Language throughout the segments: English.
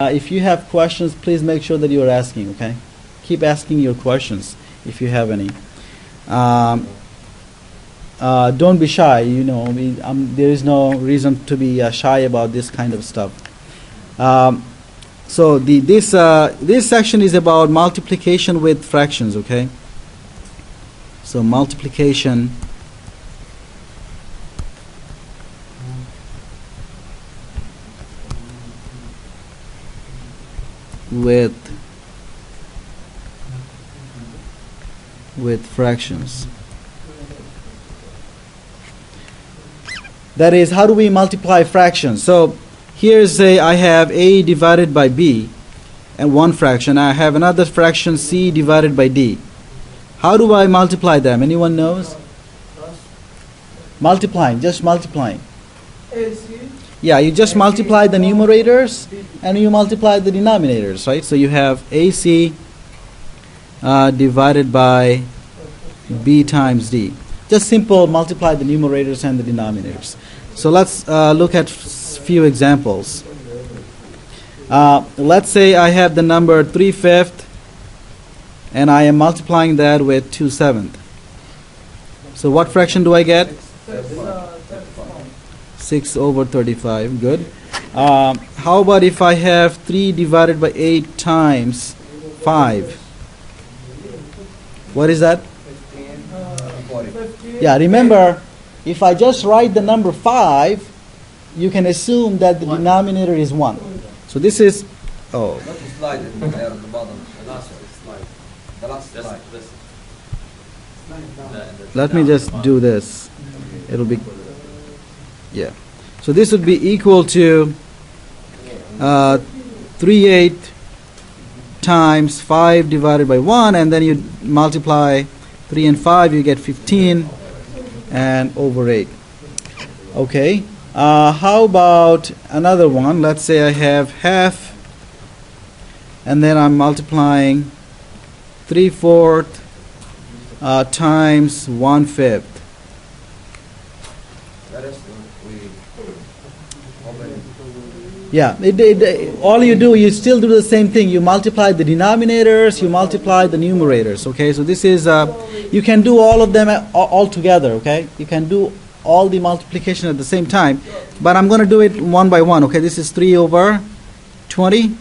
If you have questions, please make sure that you're asking, okay? Keep asking your questions if you have any. Don't be shy, you know, there is no reason to be shy about this kind of stuff. So this section is about multiplication with fractions, okay? So multiplication with fractions. That is, how do we multiply fractions? So here's I have a divided by b and one fraction. I have another fraction c divided by d. How do I multiply them? Anyone knows? Multiplying, just multiplying. Yeah, you just multiply the numerators and you multiply the denominators, right? So you have AC divided by B times D. Just simple multiply the numerators and the denominators. So let's look at few examples. Let's say I have the number 3/5 and I am multiplying that with 2/7. So what fraction do I get? 6/35. Good. How about if I have 3 divided by 8 times 5? What is that? 15. Yeah, remember, if I just write the number 5, you can assume that the denominator is 1. So this is, oh. Slide it there on the bottom. The last slide. The last slide. Let me just do this. It'll be, yeah. So this would be equal to 3/8 times 5 divided by 1, and then you multiply 3 and 5, you get 15 and over 8. Okay. How about another one? Let's say I have half, and then I'm multiplying 3/4 times 1/5. Yeah, all you do, you still do the same thing. You multiply the denominators, you multiply the numerators. Okay, so this is, you can do all of them all together. Okay, you can do all the multiplication at the same time, but I'm going to do it one by one. Okay, this is 3/20,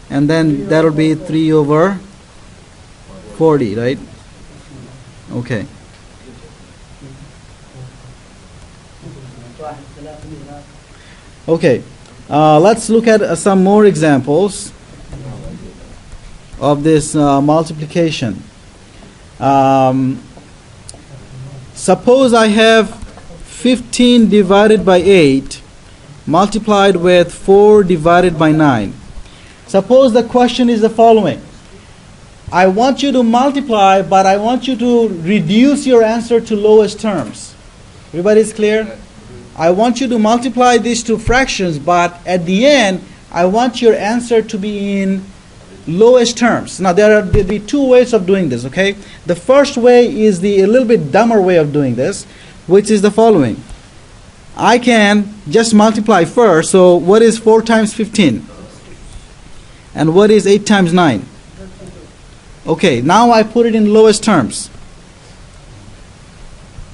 and then that'll be 3/40, right? Okay. Okay. Let's look at some more examples of this multiplication. Suppose I have 15 divided by 8 multiplied with 4 divided by 9. Suppose the question is the following. I want you to multiply, but I want you to reduce your answer to lowest terms. Everybody's clear? I want you to multiply these two fractions, but at the end, I want your answer to be in lowest terms. Now, there'll be two ways of doing this, okay? The first way is a little bit dumber way of doing this, which is the following. I can just multiply first. So what is 4 times 15? And what is 8 times 9? Okay, now I put it in lowest terms.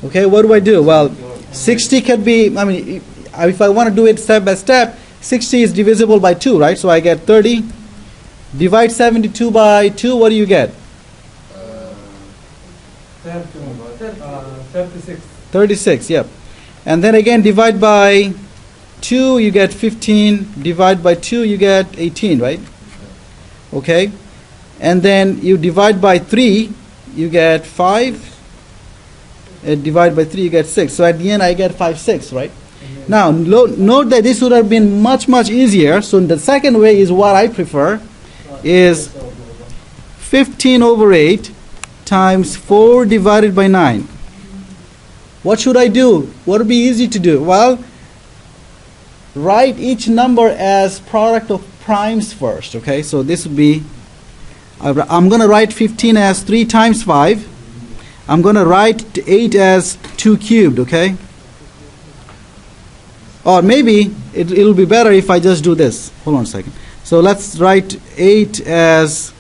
Okay, what do I do? Well, 60 could be, I mean, if I want to do it step by step, 60 is divisible by 2, right? So I get 30. Divide 72 by 2, what do you get? 36. 36, yep. And then again, divide by 2, you get 15. Divide by 2, you get 18, right? Okay. And then you divide by 3, you get 5. Divide by 3, you get 6. So at the end, I get 5, 6, right? Now, note that this would have been much, much easier. So the second way is what I prefer, is 15/8 times 4 divided by 9. What should I do? What would be easy to do? Well, write each number as product of primes first, okay? So this would be, I'm going to write 15 as 3 times 5. I'm going to write 8 as 2 cubed, okay? Or maybe it'll be better if I just do this. Hold on a second. So let's write 8 as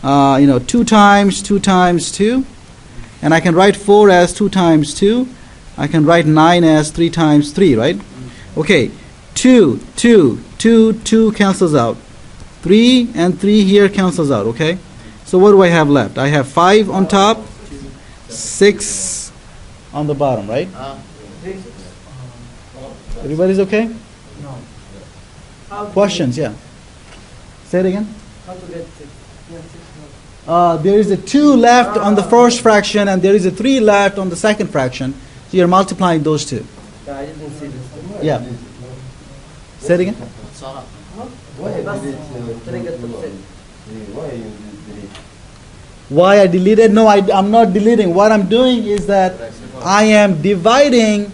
2 times 2 times 2, and I can write 4 as 2 times 2. I can write 9 as 3 times 3, right? Okay, 2 cancels out. 3 and 3 here cancels out, okay? So what do I have left? I have 5 on top, 6 on the bottom, right? Everybody's okay? No. Questions, yeah. Say it again. How to get 6? There is a 2 left on the first fraction, and there is a 3 left on the second fraction. So you're multiplying those two. I didn't see this. Yeah. Say it again. Why I deleted? No, I'm not deleting. What I'm doing is that I am dividing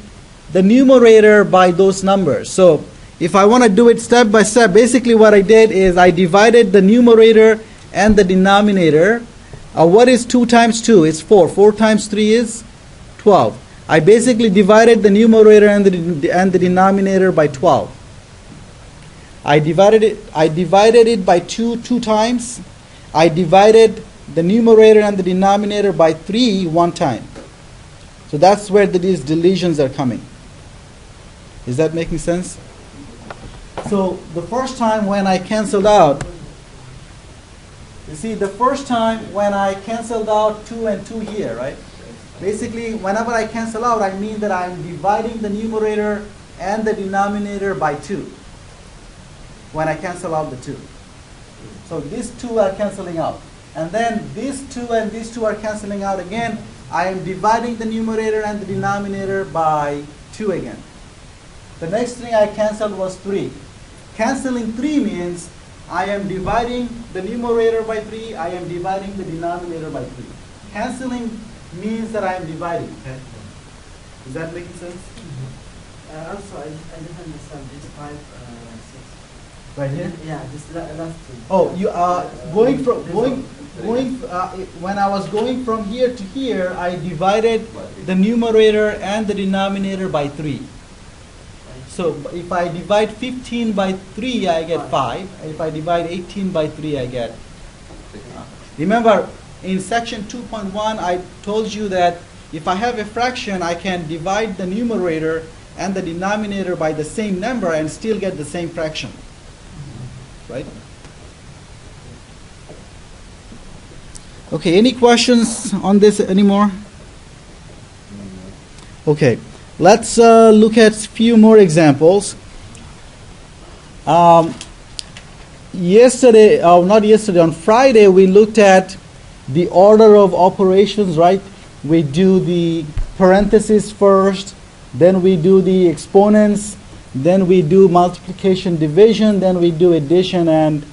the numerator by those numbers. So if I want to do it step by step, basically what I did is I divided the numerator and the denominator. What is 2 times 2? It's 4. 4 times 3 is 12. I basically divided the numerator and the denominator by 12. I divided it by 2 times. I divided the numerator and the denominator by 3 one time. So that's where these deletions are coming. Is that making sense? So the first time when I canceled out, you see, the first time when I canceled out 2 and 2 here, right? Basically, whenever I cancel out, I mean that I'm dividing the numerator and the denominator by 2. When I cancel out the 2. So these 2 are canceling out. And then these 2 and these 2 are canceling out again. I am dividing the numerator and the denominator by 2 again. The next thing I canceled was 3. Canceling 3 means I am dividing the numerator by 3. I am dividing the denominator by 3. Canceling means that I am dividing. Okay? Is that making sense? Also, I didn't understand this 5, 6. Right here? Yeah, this last two. Oh, you are when I was going from here to here, I divided the numerator and the denominator by 3. So if I divide 15 by 3, I get 5. If I divide 18 by 3, I get. Remember, in section 2.1, I told you that if I have a fraction, I can divide the numerator and the denominator by the same number and still get the same fraction. Right? Okay, any questions on this anymore? Okay, let's look at a few more examples. On Friday, we looked at the order of operations, right? We do the parentheses first, then we do the exponents, then we do multiplication, division, then we do addition and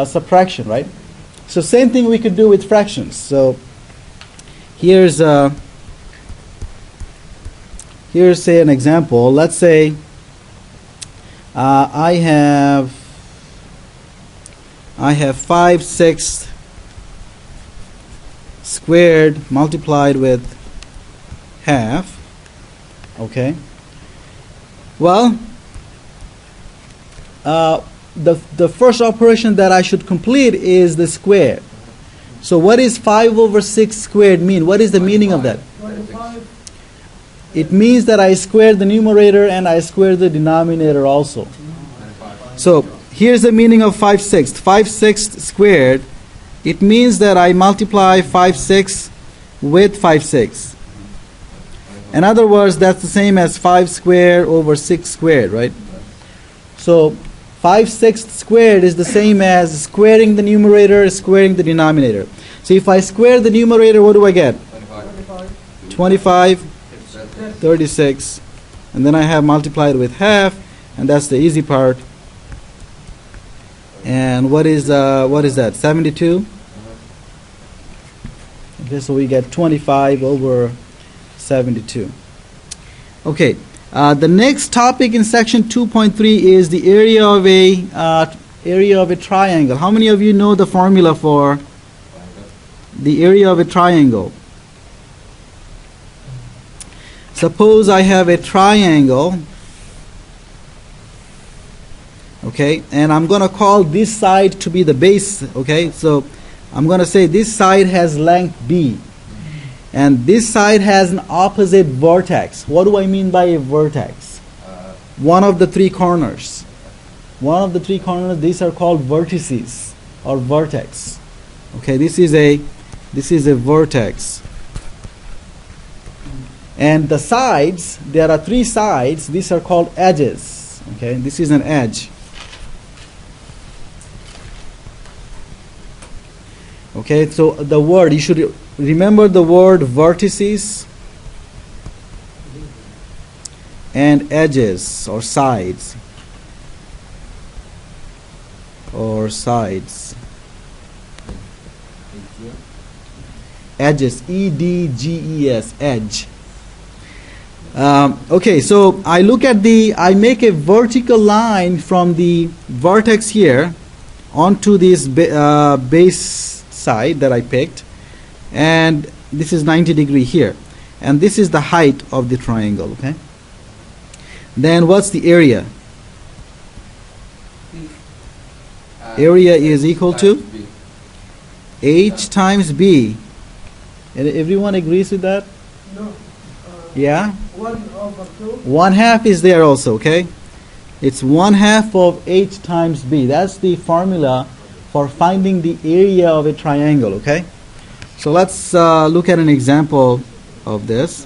subtraction, right? So same thing we could do with fractions. So here's say an example. Let's say I have 5/6 squared multiplied with half. Okay. Well, the first operation that I should complete is the square. So what is 5/6 squared mean? What is the meaning of that? 25. It means that I squared the numerator and I squared the denominator also. So here's the meaning of 5/6. 5/6 squared, it means that I multiply 5/6 with 5/6. In other words, that's the same as 5 squared over 6 squared, right? So 5/6 squared is the same as squaring the numerator, squaring the denominator. So if I square the numerator, what do I get? 25, 36, and then I have multiplied with half, and that's the easy part. And what is that? 72. Okay, so we get 25 over 72. Okay. The next topic in section 2.3 is the area of a triangle. How many of you know the formula for the area of a triangle? Suppose I have a triangle. Okay, and I'm going to call this side to be the base. Okay, so I'm going to say this side has length b, and this side has an opposite vertex. What do I mean by a vertex? One of the three corners. One of the three corners, these are called vertices or vertex. Okay, this is a vertex. And the sides, there are three sides, these are called edges. Okay, this is an edge. Okay, so the word, you should remember the word vertices and edges or sides. Or sides. Edges, E-D-G-E-S, edge. Okay, so I make a vertical line from the vertex here onto this base side that I picked, and this is 90 degree here, and this is the height of the triangle. Okay, then what's the area? Area is equal to h times b. And everyone agrees with that? No. Yeah? 1/2. 1/2 is there also, okay? It's 1/2 of h times b. That's the formula for finding the area of a triangle, okay? So let's look at an example of this.